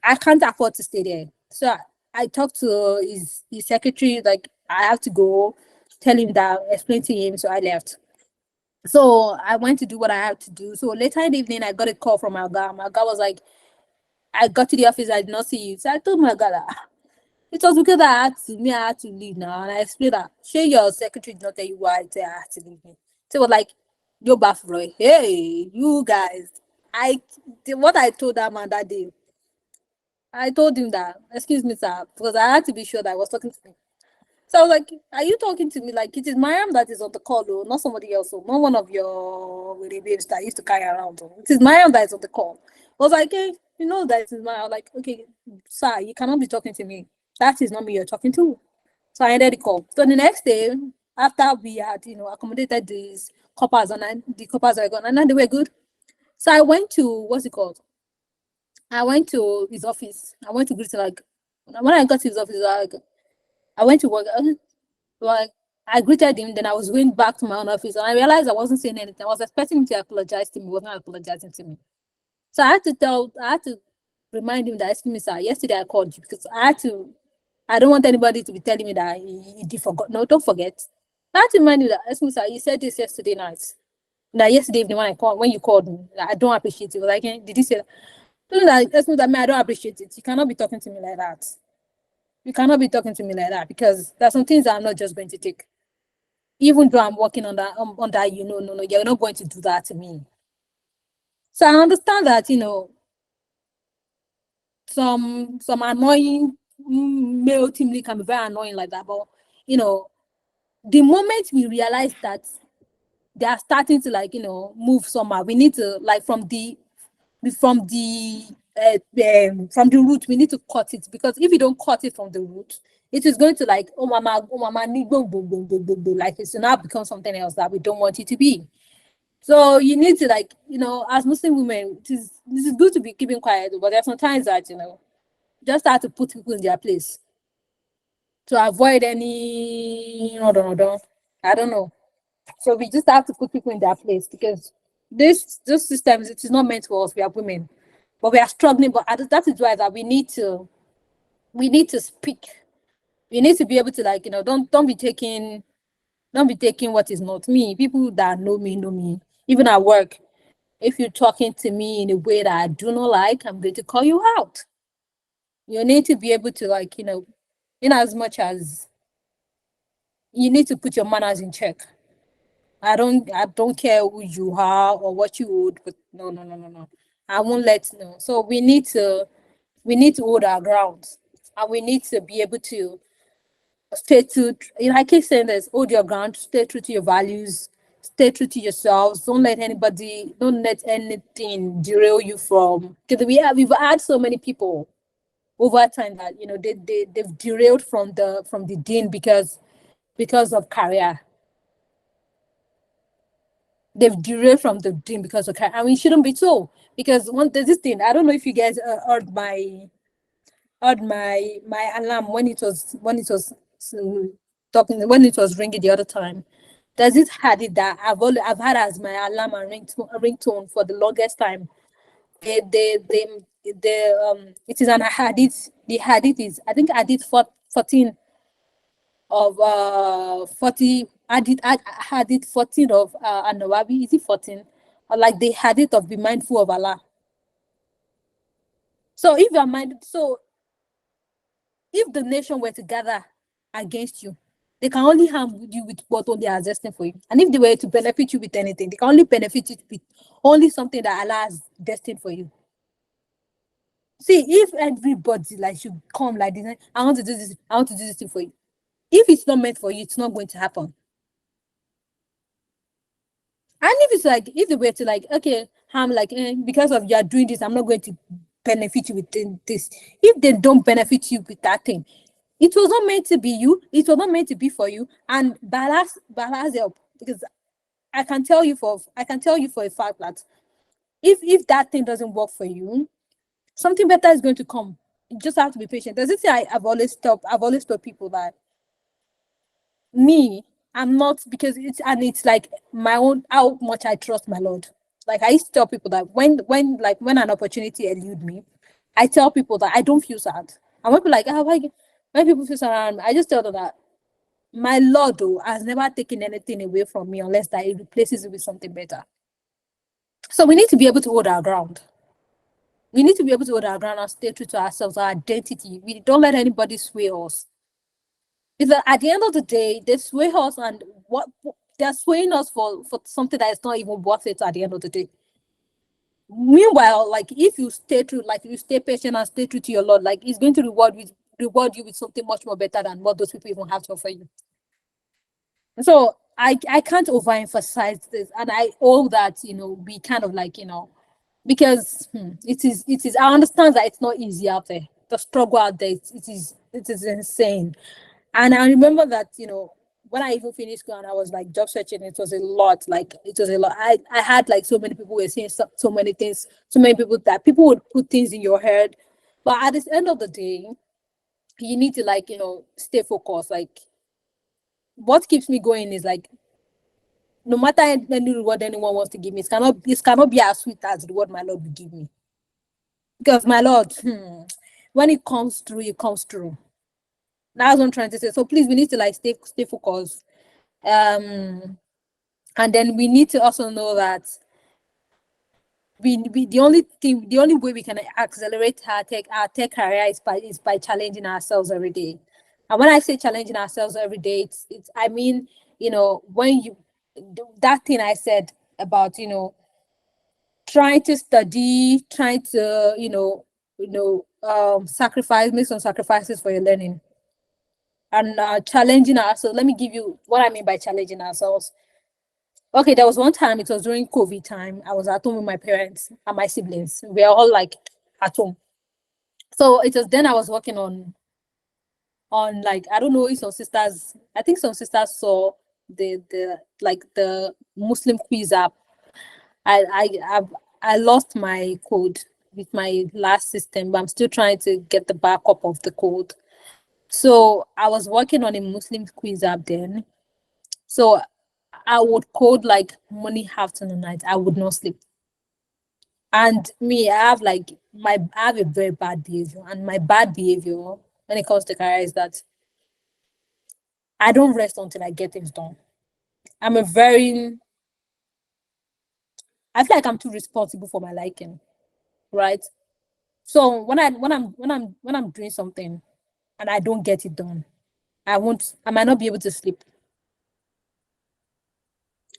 I can't afford to stay there. So I talked to his secretary, like, I have to go, tell him that, explain to him. So I left. So I went to do what I had to do. So later in the evening, I got a call from my guy. My guy was like, I got to the office, I did not see you. So I told my guy that, it was because I had to leave now. And I explained that, sure, your secretary did not tell you why I had to leave me. So it was like, yo, Roy, hey, you guys. What I told that man that day, I told him that, excuse me, sir, because I had to be sure that I was talking to me. So I was like, are you talking to me? Like, it is Mariam that is on the call, though, not somebody else, not one of your babes that used to carry around. Oh. It is Mariam that is on the call. I was like, hey, you know that it is Mariam. I was like, okay, sir, you cannot be talking to me. That is not me you're talking to. So I ended the call. So the next day, after we had, accommodated these coppers, and the coppers were gone, and then they were good. So I went to, what's it called? I went to his office. I went to greet him, like, when I got to his office, like, I went to work. Like, I greeted him, then I was going back to my own office, and I realized I wasn't saying anything. I was expecting him to apologize to me, he wasn't apologizing to me. So I had to remind him that, excuse me, sir, yesterday I called you because I don't want anybody to be telling me that he forgot. No, don't forget. I had to remind him that, excuse me, sir, you said this yesterday night. That yesterday evening when you called me, I don't appreciate it. Like, did you say that? Excuse me, that I don't appreciate it. You cannot be talking to me like that. You cannot be talking to me like that because there are some things that I'm not just going to take. Even though I'm working on that, no, you're not going to do that to me. So I understand that, some annoying male team lead can be very annoying like that. But the moment we realize that they are starting to move somehow, we need to from the from the root, we need to cut it, because if you don't cut it from the root, it is going to oh mama, like it's now become something else that we don't want it to be. So you need to as Muslim women, this is good to be keeping quiet, but there's sometimes that just have to put people in their place to avoid any I don't know. So we just have to put people in their place, because this system, it is not meant for us. We are women, but we are struggling. But that is why that we need to speak. We need to be able to don't be taking what is not me. People that know me. Even at work, if you're talking to me in a way that I do not like, I'm going to call you out. You need to be able to in as much as you need to put your manners in check. I don't care who you are or what you would, but no. I won't let no. So we need to hold our ground, and we need to be able to stay true. I keep saying this: hold your ground, stay true to your values, stay true to yourselves. Don't let anything derail you from. Because we've had so many people over time that they've derailed from the dean because of career. They've derailed from the dream because of career, and we shouldn't be so. Because there's this thing, I don't know if you guys heard my alarm when it was talking, when it was ringing the other time. There's this hadith that I've had as my alarm and ringtone for the longest time. It is an hadith. The hadith is, I think, hadith 14 of 40 hadith 14 of An-Nawawi. Is it 14? Or like the hadith of be mindful of Allah. So if you're minded, so if the nation were to gather against you, they can only harm you with what only are destined for you. And if they were to benefit you with anything, they can only benefit you with only something that Allah has destined for you. See, if everybody should come like this, I want to do this, I want to do this thing for you. If it's not meant for you, it's not going to happen. And if it's if they were to okay, I'm because of you are doing this, I'm not going to benefit you with this. If they don't benefit you with that thing, it was not meant to be you. It was not meant to be for you. And balance help, because I can tell you for a fact that if that thing doesn't work for you, something better is going to come. You just have to be patient. There's this thing I've always told people that me, I'm not, because it's my own, how much I trust my Lord. I used to tell people that when an opportunity eludes me, I tell people that I don't feel sad. And when people when people feel sad, I just tell them that my Lord has never taken anything away from me unless that He replaces it with something better. So we need to be able to hold our ground. We need to be able to hold our ground and stay true to ourselves, our identity. We don't let anybody sway us. Because at the end of the day, they sway us, and what they're swaying us for something that is not even worth it at the end of the day. Meanwhile, if you stay true, you stay patient and stay true to your Lord, He's going to reward you with something much more better than what those people even have to offer you. So I can't overemphasize this, and I hope that we kind of because it is. I understand that it's not easy out there. The struggle out there, it is insane. And I remember that when I even finished school and I was job searching, it was a lot. It was a lot. I had so many people were saying so many things, so many people that people would put things in your head. But at the end of the day, you need to like, stay focused. Like what keeps me going is like no matter any reward anyone wants to give me, it cannot be as sweet as the reward my Lord will give me. Because my Lord, when it comes through, it comes through. That's what I'm trying to say. So please, we need to like stay focused. Um, and then we need to also know that we the only way we can accelerate our tech career is by challenging ourselves every day. And when I say challenging ourselves every day, it's I mean, when you that thing I said about trying to study, trying to sacrifice, make some sacrifices for your learning, and challenging ourselves. Let me give you what I mean by challenging ourselves. Okay, there was one time, it was during COVID time. I was at home with my parents and my siblings. We are all like at home. So it was then I was working on like, I don't know if some sisters, I think some sisters saw the Muslim quiz app. I I I've, I lost my code with my last system, but I'm still trying to get the backup of the code. So I was working on a Muslim quiz app then. So I would code like morning, afternoon, night. I would not sleep. And me, I have a very bad behavior. And my bad behavior when it comes to career is that I don't rest until I get things done. I'm a very I feel like I'm too responsible for my liking, right? So when I'm doing something and I don't get it done, I might not be able to sleep.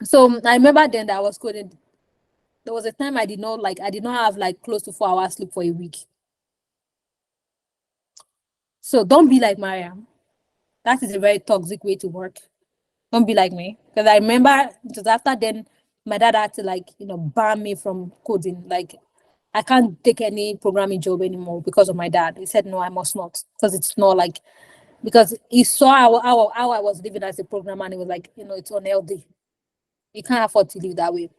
So I remember then that I was coding. There was a time I did not have like close to 4 hours sleep for a week. So don't be like Mariam. That is a very toxic way to work. Don't be like me. Because I remember it was after then my dad had to like, ban me from coding. Like I can't take any programming job anymore because of my dad. He said no, I must not. Because it's not like because he saw how I was living as a programmer and he was like, it's unhealthy. You can't afford to live that way.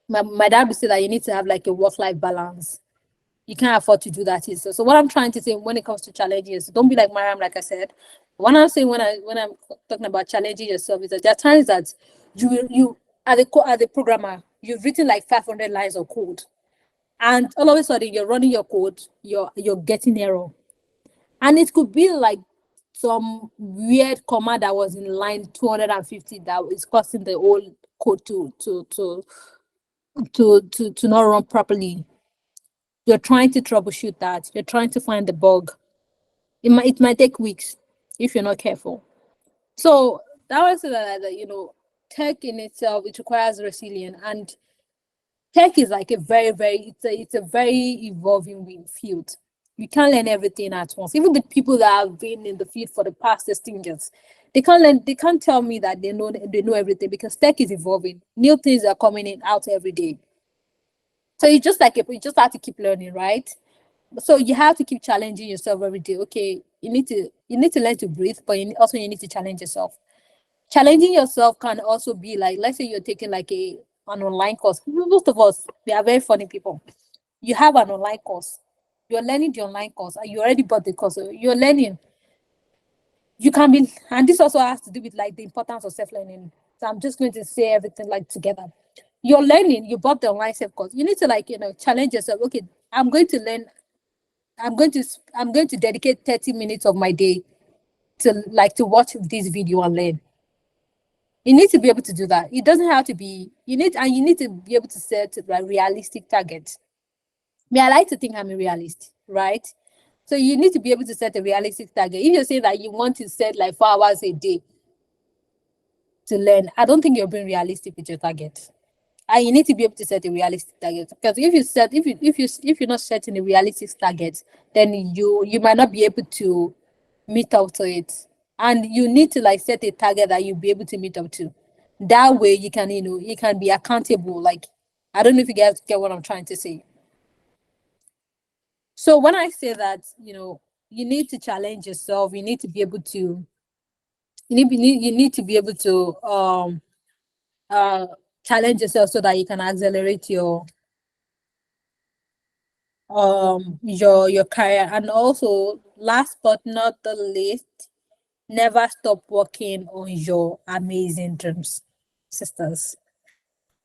My dad would say that you need to have like a work-life balance. You can't afford to do that. So what I'm trying to say when it comes to challenges, don't be like Mariam, like I said. What I'm saying when I'm talking about challenging yourself is that there are times that you as a programmer, you've written like 500 lines of code, and all of a sudden you're running your code, you're getting error, and it could be like some weird comma that was in line 250 that is causing the whole code to not run properly. You're trying to troubleshoot that. You're trying to find the bug. It might take weeks if you're not careful. So that was that tech in itself, it requires resilience, and tech is like a very very it's a very evolving field. You can't learn everything at once. Even the people that have been in the field for the past 16 years, they can't tell me that they know everything because tech is evolving. New things are coming in out every day. So you just have to keep learning, right? So you have to keep challenging yourself every day. Okay, you need to learn to breathe, but you need to challenge yourself. Challenging yourself can also be like, let's say you're taking like an online course. Most of us, we are very funny people. You have an online course, you're learning the online course, and you already bought the course. So you're learning. You can be, and this also has to do with like the importance of self-learning. So I'm just going to say everything like together. You're learning, you bought the online self course. You need to like, challenge yourself. Okay, I'm going to learn I'm going to dedicate 30 minutes of my day to watch this video and learn. You need to be able to do that. It doesn't have to be you need to be able to set like realistic targets. Me, I like to think I'm a realist, right? So you need to be able to set a realistic target. If you're saying that you want to set like 4 hours a day to learn, I don't think you're being realistic with your target. And you need to be able to set a realistic target, because if you're not setting a realistic target, then you might not be able to meet up to it. And you need to like set a target that you'll be able to meet up to. That way you can be accountable. Like, I don't know if you guys get what I'm trying to say. So when I say that, you need to challenge yourself, you need to be able to uh challenge yourself so that you can accelerate your career. And also, last but not the least, never stop working on your amazing dreams, sisters.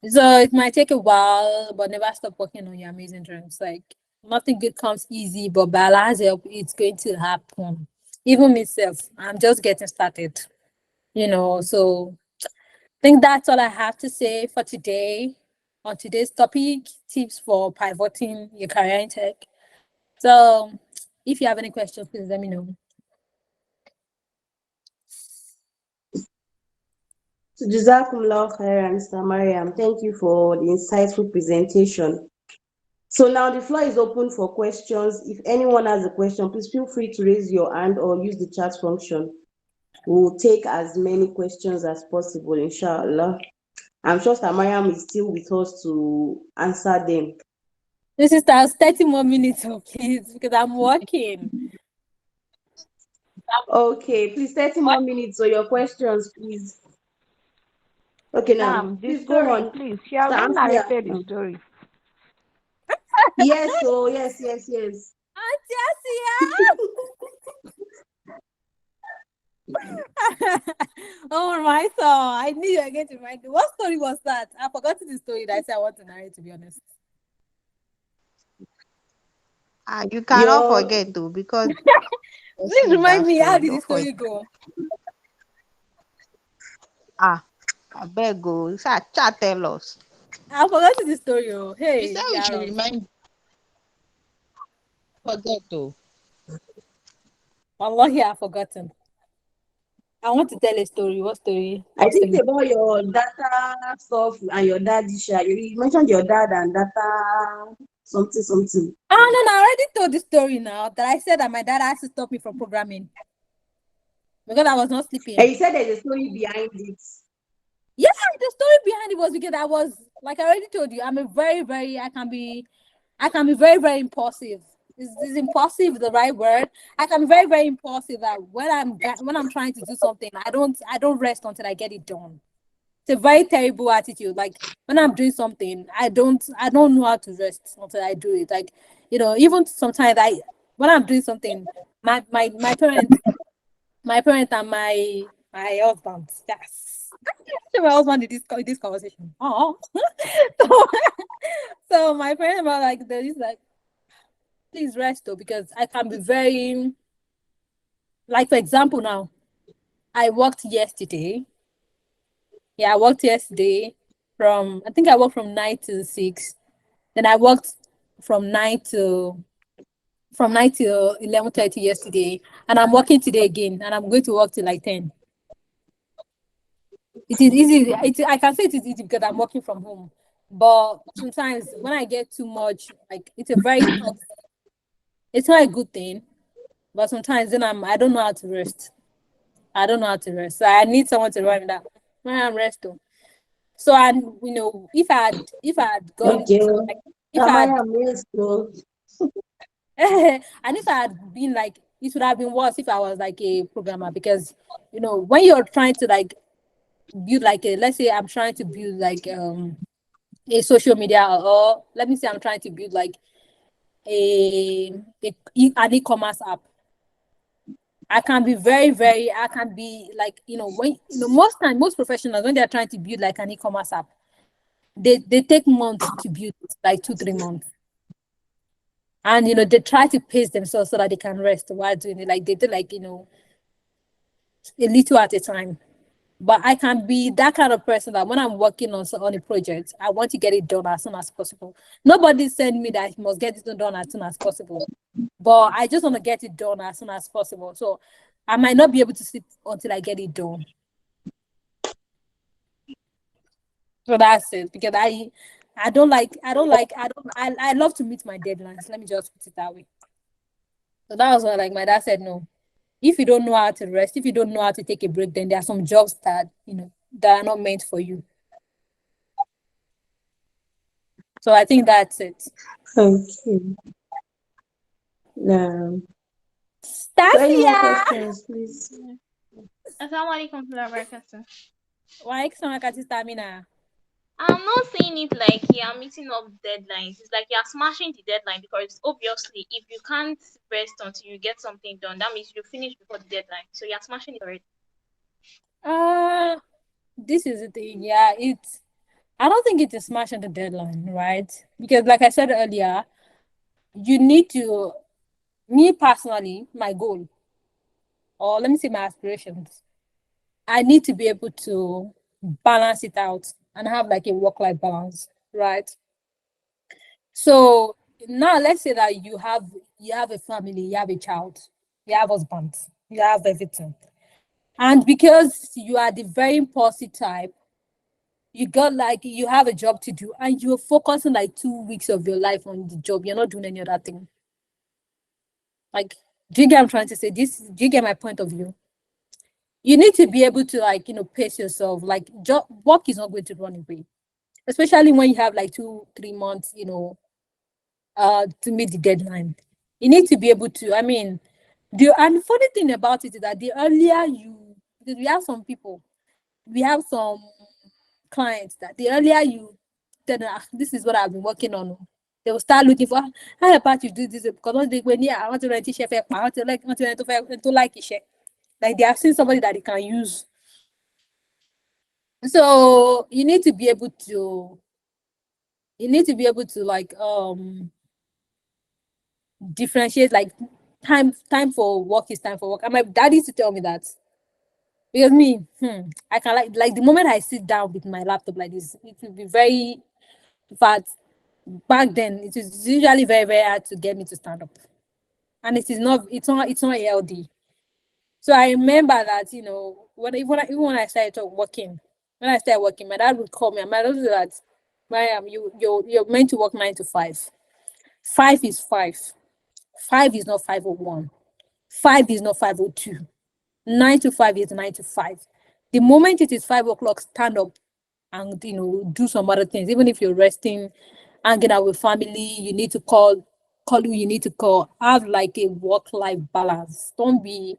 So it might take a while, but never stop working on your amazing dreams. Like nothing good comes easy, but by Allah's help, it's going to happen. Even myself, I'm just getting started. So I think that's all I have to say for today on today's topic, tips for pivoting your career in tech. So if you have any questions, please let me know. So Jazakumullah khairan, Sister Maryam. Thank you for the insightful presentation. So now the floor is open for questions. If anyone has a question, please feel free to raise your hand or use the chat function. We'll take as many questions as possible, inshallah. I'm sure Sister Maryam is still with us to answer them. This is 30 more minutes, please, because I'm working. Okay, please 30 more minutes. So your questions, please. Okay, now The please go story, on. please. She has not narrated the story. Yes, so yes. Auntie Asia! Oh my God, I knew you were going to remind me. What story was that? I forgot the story that I said I want to narrate, to be honest. You cannot Your forget though, because Please remind me, how did the don't story forget. go? I beg go. Chat tell us. I forgot the story. Oh, You hey, said we should remind. Forget though. Wallahi, I've forgotten. I want to tell a story. What story? I What think story? about your data stuff and your dad issue. You mentioned your dad and data something. Oh, no, I already told the story now that I said that my dad had to stop me from programming because I was not sleeping. And you said there's a story behind it. Yeah, the story behind it was because I was, like I already told you, I'm a very, I can be very, very impulsive. Is impulsive the right word? I can be very, very impulsive. That when I'm trying to do something, I don't rest until I get it done. It's a very terrible attitude. Like when I'm doing something, I don't know how to rest until I do it. Like, even sometimes when I'm doing something, my parents and my husband, yes. My husband did this conversation. Oh, so, so my parents were like, they're just like, please rest though, because I can be very, like, for example, now I worked yesterday. Yeah, I worked yesterday I think I worked from 9 to 6. Then I worked from 9 to 11:30 yesterday, and I'm working today again, and I'm going to work till like 10. It is easy. I can say it is easy because I'm working from home. But sometimes when I get too much, like it's not a good thing. But sometimes then I don't know how to rest. I don't know how to rest. So I need someone to remind me that when I'm resting. So if I had gone Okay. like if I had Maryam, yes, so and if I had been like, it would have been worse if I was like a programmer, because when you're trying to like build like let's say I'm trying to build like a social media, or let me say I'm trying to build like an e-commerce app. I can be I can be like, when most professionals, when they're trying to build like an e-commerce app, they take months to build, like 2-3 months. And they try to pace themselves so that they can rest while doing it. Like they do, like, a little at a time. But I can be that kind of person that when I'm working on a project, I want to get it done as soon as possible. Nobody sent me that I must get it done as soon as possible. But I just want to get it done as soon as possible. So I might not be able to sleep until I get it done. So that's it. Because I love to meet my deadlines. Let me just put it that way. So that was why, like, my dad said, no. If you don't know how to rest, if you don't know how to take a break, then there are some jobs that that are not meant for you. So I think that's it. okay. Now, so any more Stasia! questions, please? Assalamu alaikum wa barakatuh. Why Sister Amina? I'm not saying it like you are meeting up deadlines. It's like you are smashing the deadline because obviously, if you can't rest until you get something done, that means you finish before the deadline. So you're smashing it already. Uh this is the thing. Yeah, it's I don't think it is smashing the deadline, right? Because like I said earlier, you need to me personally, my goal, or let me say my aspirations, I need to be able to balance it out and have like a work-life balance, right? So now let's say that you have a family, you have a child, you have husband, you have everything. And because you are the very impulsive type, you got like you have a job to do and you're focusing like 2 weeks of your life on the job. You're not doing any other thing. Like, do you get what I'm trying to say? Do you get my point of view? You need to be able to like, pace yourself. Like work is not going to run away. Especially when you have like 2, 3 months, to meet the deadline. You need to be able to, I mean, the funny thing about it is that the earlier you because we have some clients that the earlier you tell them, this is what I've been working on, oh," they will start looking for how about you do this because once they when yeah, I want to rent share, I want to rent to like share. Like they have seen somebody that they can use. So you need to be able to like differentiate like time for work is time for work. And my dad used to tell me that because me, I can like the moment I sit down with my laptop like this, it will be very in fact back then it is usually very, very hard to get me to stand up. And it's not healthy. So I remember that, even when I started working, my dad would call me and my dad would say that Mariam, you're meant to work 9 to 5. Five is five. Five is not 501. Five is not 502. 9 to 5 is 9 to 5. The moment it is 5 o'clock, stand up and do some other things. Even if you're resting, hanging out with family, you need to call who you need to call. Have like a work-life balance. Don't be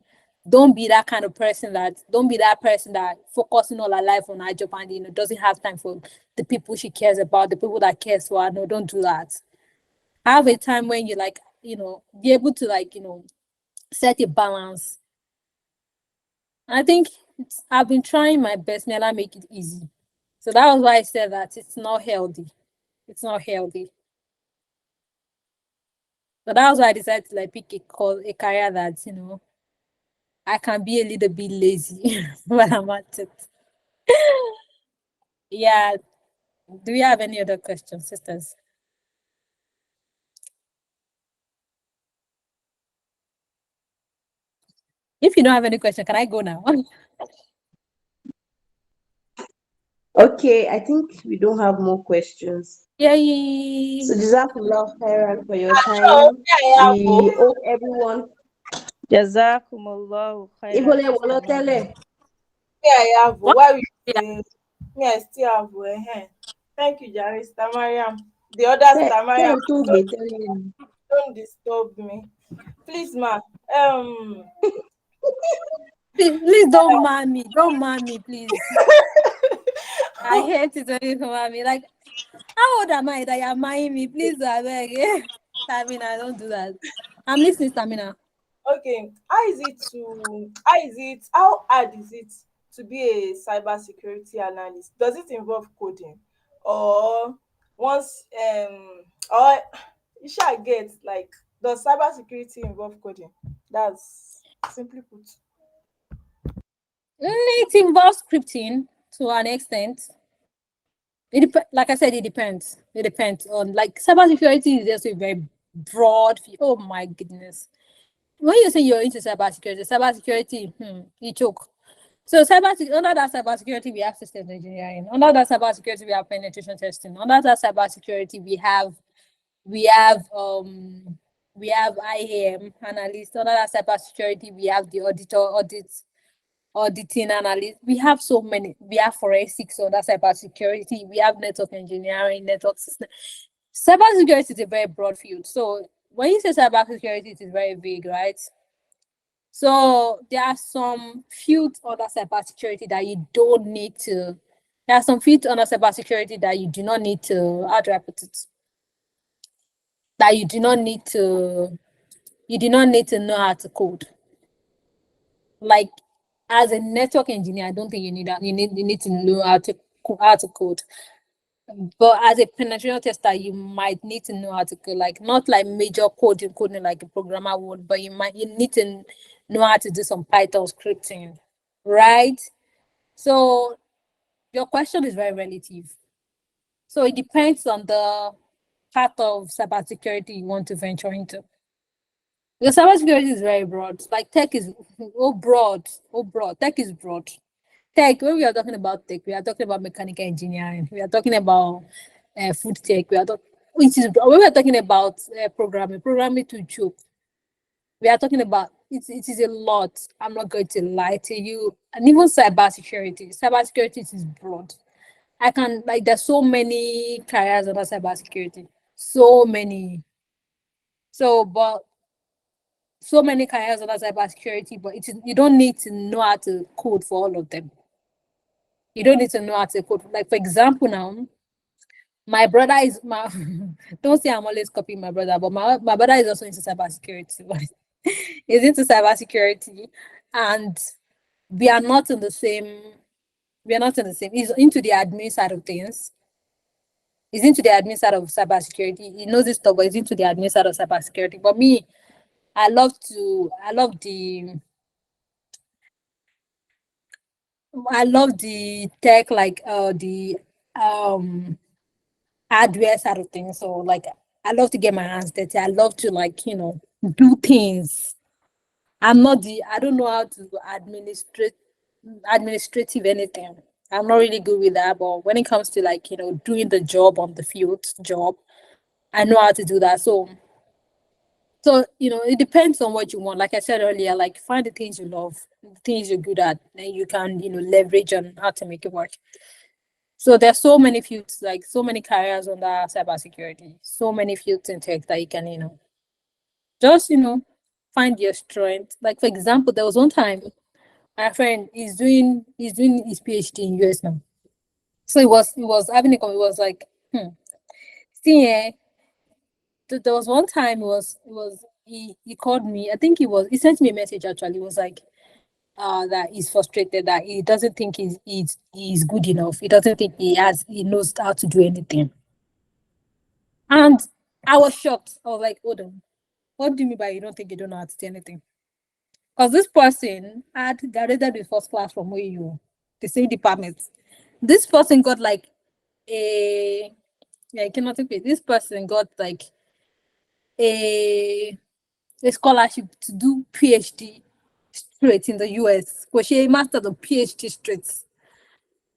that kind of person that don't be that person that focusing all her life on her job and doesn't have time for the people she cares about, the people that cares for her. No, don't do that. Have a time when you like, be able to like, set a balance. I think I've been trying my best, never make it easy. So that was why I said that it's not healthy. It's not healthy. So that was why I decided to like pick a career that I can be a little bit lazy when I'm at it. Yeah. Do you have any other questions, sisters? If you don't have any question, can I go now? Okay, I think we don't have more questions. Yay! So Jazakumullah khairan for your Sure, time. me I have We hope everyone. Jazakumullahu khairan, Ibole Sister wolo tele. Maryam. me I have What? why we Yeah. say me I still have Thank you, Jare, Sister Mariam. The other Sister Mariam, Ten to be telling. don't disturb me. Please, ma. Please don't mind me. Don't mind me, please. I hate it when you come at me. Like, how old am I that you're minding me? Please, I beg. Stamina, don't do that. I'm listening, Stamina. Okay, how hard is it to be a cybersecurity analyst? Does it involve coding, or once or you shall get like, does cybersecurity involve coding? That's simply put. It involves scripting to an extent. Like I said, it depends. It depends on like cybersecurity is also a very broad field. Oh my goodness. When you say you're into cybersecurity, you choke. So under that cybersecurity, we have systems engineering. Under that cybersecurity, we have penetration testing. Under that cybersecurity, we have IAM analyst. Under that cybersecurity, we have the auditing analyst. We have so many. We have forensics under cybersecurity. We have network engineering, network system. Cybersecurity is a very broad field. So when you say cybersecurity, it is very big, right? So there are some fields under cybersecurity that you don't need to There are some fields under cybersecurity that you do not need to, how do I put it? That you do not need to know how to code. Like as a network engineer, I don't think you need that. You need to know how to code. But as a penetration tester, you might need to know how to code, like not like major coding like a programmer would, but you need to know how to do some Python scripting, right? So your question is very relative. So it depends on the part of cybersecurity you want to venture into. Because cybersecurity is very broad. Like tech is oh broad. Tech is broad. Tech, when we are talking about tech, we are talking about mechanical engineering. We are talking about food tech. Which is when we are talking about programming to joke. We are talking about it is a lot. I'm not going to lie to you. And even cybersecurity. Cybersecurity is broad. I can like there's so many careers under cybersecurity. So many. So but so many careers under cybersecurity, but you don't need to know how to code for all of them. You don't need to know how to code. Like for example, now my brother is my don't say I'm always copying my brother, but my brother is also into cybersecurity. He's into cybersecurity, and we are not in the same. We are not in the same. He's into the admin side of things. He's into the admin side of cybersecurity. He knows this stuff, but he's into the admin side of cybersecurity. But me, I love the tech, like the um hardware side of things. So like I love to get my hands dirty. I love to like, do things. I don't know how to administrative anything. I'm not really good with that. But when it comes to like, doing the job on the field job, I know how to do that. So, it depends on what you want. Like I said earlier, like find the things you love, the things you're good at, and you can, leverage on how to make it work. So there's so many fields, like so many careers under cybersecurity, so many fields in tech that you can, just, find your strength. Like for example, there was one time my friend is doing his PhD in US now. So it was having it was like, see, there was one time he called me. I think he sent me a message actually. It was like that he's frustrated that he doesn't think he's good enough. He doesn't think he knows how to do anything. And I was shocked. I was like, hold on. What do you mean by you don't think you don't know how to do anything? Because this person had graduated with first class from where you the same department. This person got like a yeah, I cannot think. This person got like a a scholarship to do PhD straight in the US. But she mastered the PhD straight.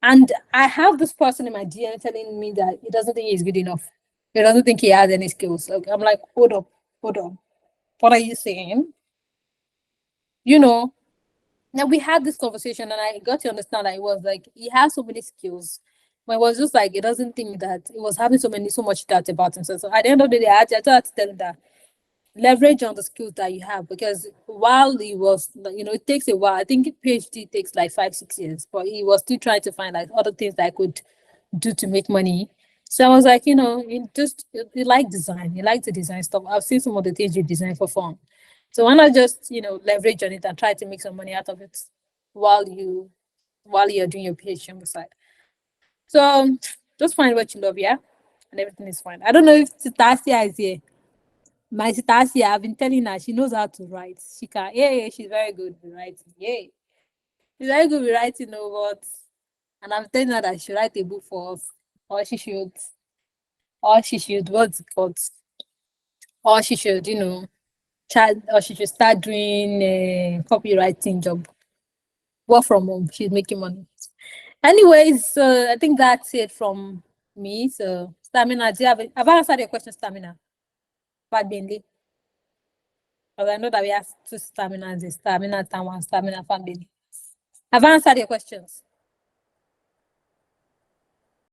And I have this person in my DM telling me that he doesn't think he's good enough. He doesn't think he has any skills. Okay, I'm like, hold up, hold on. What are you saying? You know, now we had this conversation and I got to understand that it was like he has so many skills. But it was just like he doesn't think that he was having so much doubt about himself. So at the end of the day, I had to tell him that leverage on the skills that you have because while he was, it takes a while. I think PhD takes like 5-6 years, but he was still trying to find like other things that I could do to make money. So I was like, you like design, you like to design stuff. I've seen some of the things you design for fun. So why not just, leverage on it and try to make some money out of it while you're doing your PhD on the side. So just find what you love, yeah, and everything is fine. I don't know if Tasia is here. My sister Asia, I've been telling her she knows how to write. She can, yeah, she's very good with writing. Yeah, she's very good with writing, but and I'm telling her that she should write a book for us, or she should, what's it called? Or she should, or she should start doing a copywriting job. Work from home, she's making money. Anyways, so I think that's it from me. So, Stamina, have I answered your question, Stamina? Bad Bentley. Because I know that we have two staminas, the stamina time and stamina family. Have I answered your questions?